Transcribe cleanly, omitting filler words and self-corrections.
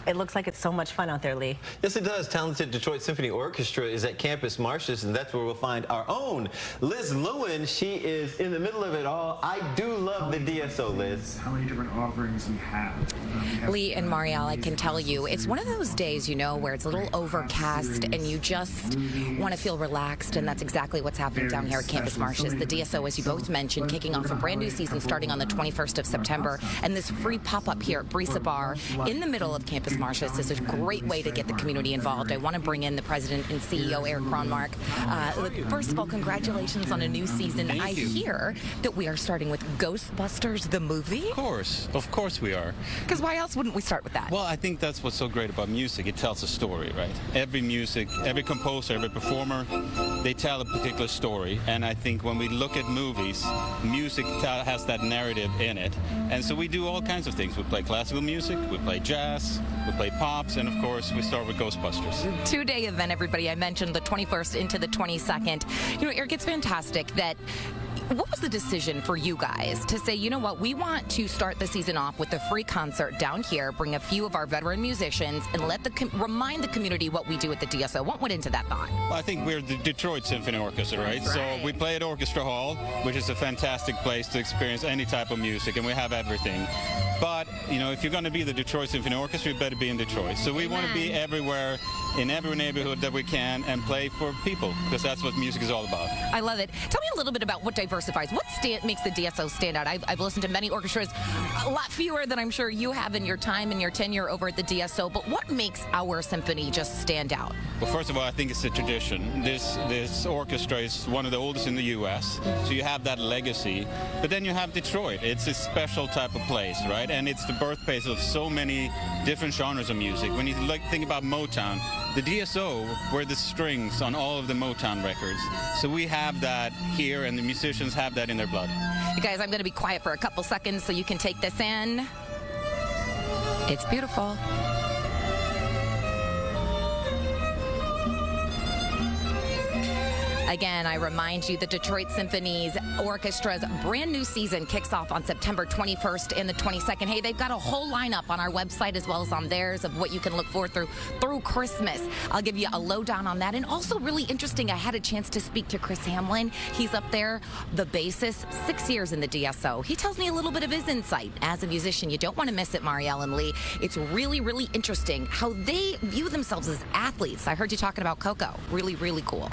It looks like it's so much fun out there, Lee. Yes, it does. Talented Detroit Symphony Orchestra is at Campus Martius, and that's where we'll find our own Liz Lewin. She is in the middle of it all. I do love the DSO, Liz. How many different offerings we have? Lee and Marielle, I can tell you, it's one of those days, you know, where it's a little overcast and you just want to feel relaxed, and that's exactly what's happening down here at Campus Martius. The DSO, as you both mentioned, kicking off a brand new season starting on the 21st of September, and this free pop-up here at Brisa Bar in the middle of Campus Martius is a great way to get the community involved. I want to bring in the president and CEO, Eric Cronmark. First of all, congratulations on a new season. Thank you. Hear that we are starting with Ghostbusters, the movie. Of course we are. Because why else wouldn't we start with that? Well, I think that's what's so great about music. It tells a story, right? Every music, every composer, every performer, they tell a particular story. And I think when we look at movies, music has that narrative in it. And so we do all kinds of things. We play classical music, we play jazz, we play pops, and of course we start with Ghostbusters. Two-day event, everybody. I mentioned the 21st into the 22nd. You know, Eric, it's fantastic that. What was the decision for you guys to say, you know what, we want to start the season off with a free concert down here, bring a few of our veteran musicians, and remind the community what we do at the DSO? What went into that thought? Well, I think we're the Detroit Symphony Orchestra, right? That's So right. we play at Orchestra Hall, which is a fantastic place to experience any type of music, and we have everything. But, you know, if you're going to be the Detroit Symphony Orchestra, you better be in Detroit. So we want to be everywhere, in every neighborhood that we can, and play for people, because that's what music is all about. I love it. Tell me a little bit about what diversifies. What makes the DSO stand out? I've listened to many orchestras, a lot fewer than I'm sure you have in your time and your tenure over at the DSO, but what makes our symphony just stand out? Well, first of all, I think it's a tradition. This orchestra is one of the oldest in the U.S., so you have that legacy. But then you have Detroit. It's a special type of place, right? And it's the birthplace of so many different genres of music. When you think about Motown, the DSO were the strings on all of the Motown records. So we have that here, and the musicians have that in their blood. You guys, I'm going to be quiet for a couple seconds so you can take this in. It's beautiful. Again, I remind you, the Detroit Symphony Orchestra's brand new season kicks off on September 21st and the 22nd. Hey, they've got a whole lineup on our website as well as on theirs of what you can look forward through Christmas. I'll give you a lowdown on that. And also really interesting, I had a chance to speak to Chris Hamlin. He's up there, the bassist, 6 years in the DSO. He tells me a little bit of his insight as a musician. You don't want to miss it, Marielle and Lee. It's really, really interesting how they view themselves as athletes. I heard you talking about Coco. Really, really cool.